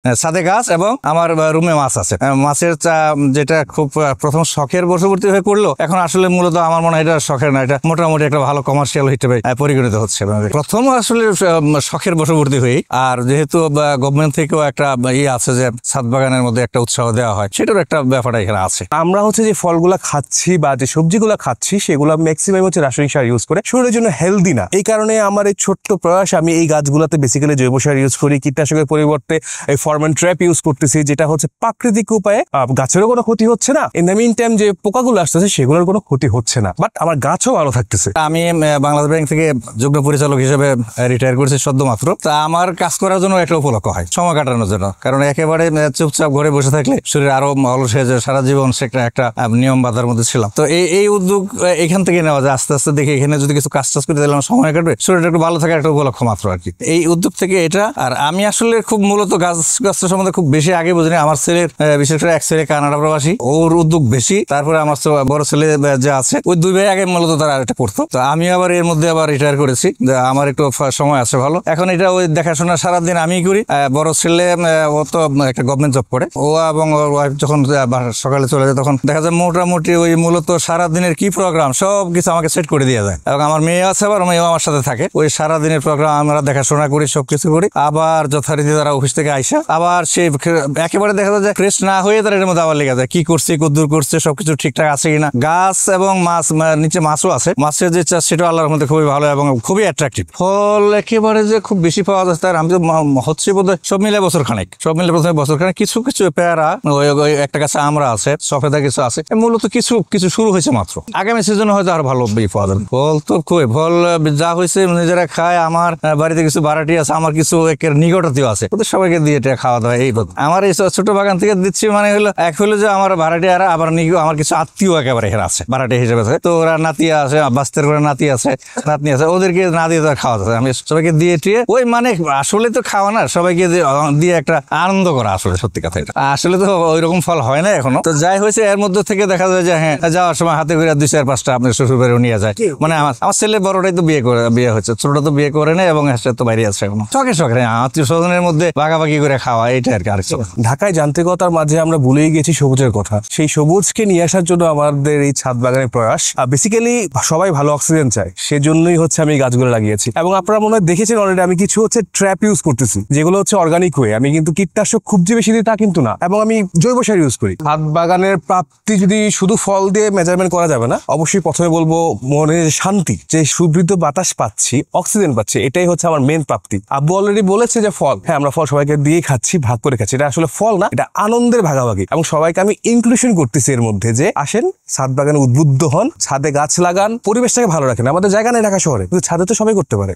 ছাদে গাছ এবং আমার রুমে মাছ আছে। মাছের যেটা খুব প্রথম শখের বশবর্তী হয়ে পড়লো, এখন আসলে মূলত আমার মনে হয় এটা শখের না, এটা মোটামুটি একটা ভালো কমার্শিয়াল হিসেবে পরিগণিত হচ্ছে। প্রথম আসলে শখের বশবর্তী হই, আর যেহেতু গভর্নমেন্ট থেকেও একটা আছে যে ছাদ বাগানের মধ্যে একটা উৎসাহ দেওয়া হয়, সেটার একটা ব্যাপার এখানে আছে। আমরা হচ্ছে যে ফলগুলা খাচ্ছি বা যে সবজিগুলা খাচ্ছি সেগুলো ম্যাক্সিমাম হচ্ছে রাসায়নিক সার ইউজ করে, শরীরের জন্য হেলদি না। এই কারণে আমার এই ছোট্ট প্রয়াস, আমি এই গাছগুলাতে বেসিক্যালি জৈব সার ইউজ করি, কীটনাশকের পরিবর্তে এই ফরমেন্ট ট্র্যাপ ইউজ করতেছি, যেটা হচ্ছে প্রাকৃতিক উপায়ে গাছেরও কোনো ক্ষতি হচ্ছে না, ইন দ্য মিন টাইম যে পোকাগুলো আসতেছে সেগুলোর কোনো ক্ষতি হচ্ছে না, বাট আমার গাছও ভালো থাকতেছে। আমি বাংলাদেশ ব্যাংক থেকে যুগ্ম পরিচালক হিসেবে রিটায়ার করেছি সদ্য মাত্র। তা আমার কাজ করার জন্য একটা উপলক্ষ হয়, সময় কাটানোর জন্য, কারণ একেবারে চুপচাপ ঘরে বসে থাকলে শরীর আরো অলস হয়ে যায়। সারা জীবন সেটা একটা নিয়ম বাধার মধ্যে ছিলাম। তো এই উদ্যোগ এখান থেকে নেওয়া যায়, আস্তে আস্তে দেখি এখানে যদি কিছু কাজ করে দিলাম, সময় কাটবে, শরীরটা একটু ভালো থাকার একটা উপলক্ষ মাত্র আর কি। এই উদ্যোগ থেকে এটা। আর আমি আসলে খুব মূলত গাছ সম্বন্ধে খুব বেশি আগে বুঝিনি। আমার ছেলের, বিশেষ করে এক ছেলে কানাডা প্রবাসী, ওর উদ্যোগ বেশি। তারপরে আমার বড় ছেলে যে আছে, ওই দুই ভাই আগে মূলত তারা এটা পড়তো। তো আমি আবার এর মধ্যে আবার রিটায়ার করেছি, আমার একটু সময় আছে ভালো। এখন এটা ওই দেখাশোনা সারাদিন আমি করি। বড় ছেলে ও তো একটা গভর্নমেন্ট জব করে, ও এবং ওর ওয়াইফ যখন সকালে চলে যায় তখন দেখা যায় মোটামুটি ওই মূলত সারাদিনের কি প্রোগ্রাম সব কিছু আমাকে সেট করে দিয়ে যায়। এবং আমার মেয়ে আছে, আবার মেয়েও আমার সাথে থাকে। ওই সারাদিনের প্রোগ্রাম আমরা দেখাশোনা করি, সবকিছু করি। আবার যথারীতি তারা অফিস থেকে আইসা আবার সে একেবারে দেখা যায় যে ফ্রেশ না হয়ে তারা এর মধ্যে আবার লেগে যায়, কি করছে, কদ্দূর করছে, সবকিছু ঠিকঠাক আছে কিনা। গাছ এবং মাছ, নিচে মাছও আছে। মাছের যে চাষ সেটা আল্লাহর মধ্যে খুবই ভালো এবং খুবই অ্যাট্রাকটিভ। ফল একেবারে যে খুব বেশি পাওয়া যাচ্ছে তার আমি তো হচ্ছে বোধহয় সব মিলে বছর খানেক, প্রথমে বছর খানেক। কিছু পেয়ারা, ওই একটা গাছে আমরা আছে, সফেদা কিছু আছে। মূলত কিছু শুরু হয়েছে মাত্র। আগামী সিজনে হয়তো আরো ভালো পাওয়া যাবে। ফল তো খুবই, ফল যা হয়েছে নিজেরা খায়। আমার বাড়িতে কিছু ভাড়াটি আছে, আমার কিছু একের নিকটাতেও আছে, ওদের সবাইকে দিয়ে এটা খাওয়া দাওয়া। এই আমার এই ছোট বাগান থেকে দিচ্ছি, মানে হলো যে আমার ভাড়াটিয়ারা, আবার আমার কিছু আত্মীয় একেবারে এখানে আছে ভাড়াটি হিসেবে। তো ওরা নাতি আছে, বাস্তের করে নাতি আছে, নাতনি আছে, ওদেরকে না দিয়ে খাওয়া যাচ্ছে। আমি সবাইকে দিয়ে টিয়ে ওই মানে আসলে তো খাওয়া না, সবাইকে দিয়ে একটা আনন্দ করা আসলে সত্যি কথা। এটা আসলে তো ওই রকম ফল হয় না এখনো। তো যাই হয়েছে এর মধ্যে থেকে দেখা যায় যে হ্যাঁ, যাওয়ার সময় হাতে করে 2-4-5টা আপনার শ্বশুর বাড়িও নিয়ে যায়। মানে আমার ছেলে বড়টাই তো বিয়ে হচ্ছে, ছোটটা তো বিয়ে করে নেই এবং তো বাইরে আছে এখনো। শখে আত্মীয় স্বজনের মধ্যে ভাগাভাগি করে খাওয়া, এটা আর কি। আর ঢাকায় যান্ত্রিকতার মাঝে আমরা ভুলেই গেছি সবুজের কথা। সেই সবুজকে নিয়ে আসার জন্য আমাদের এই ছাদ বাগানের প্রয়াস। বেসিক্যালি সবাই ভালো অক্সিজেন চায়, সেজন্যই হচ্ছে আমি গাছগুলো লাগিয়েছি। এবং আপনারা মনে হয় দেখেছেন অলরেডি, আমি কিছু হচ্ছে ট্র্যাপ ইউজ করতেছি, যেগুলো হচ্ছে অর্গানিক ওয়ে। আমি কিন্তু কীটনাশক খুব যে বেশি দিই তা কিন্তু না, এবং আমি জৈব সার ইউজ করি। ছাদ বাগানের প্রাপ্তি যদি শুধু ফল দিয়ে মেজারমেন্ট করা যাবে না। অবশ্যই প্রথমে বলবো মনের শান্তি, যে সুবৃদ্ধ বাতাস পাচ্ছি, অক্সিজেন পাচ্ছি, এটাই হচ্ছে আমার মেন প্রাপ্তি। আব্বু অলরেডি বলেছে যে ফল, হ্যাঁ আমরা ফল সবাইকে দিয়ে খাচ্ছি, ভাগ করে খাচ্ছি। এটা আসলে ফল না, এটা আনন্দের ভাগাভাগি। এবং সবাইকে আমি ইনক্লুশন করতেছি এর মধ্যে, যে আসেন ছাদ বাগানে উদ্বুদ্ধ হন, ছাদে গাছ লাগান, পরিবেশটাকে ভালো রাখেন। আমাদের জায়গা নেই ঢাকা শহরে, কিন্তু ছাদে তো সবাই করতে পারে।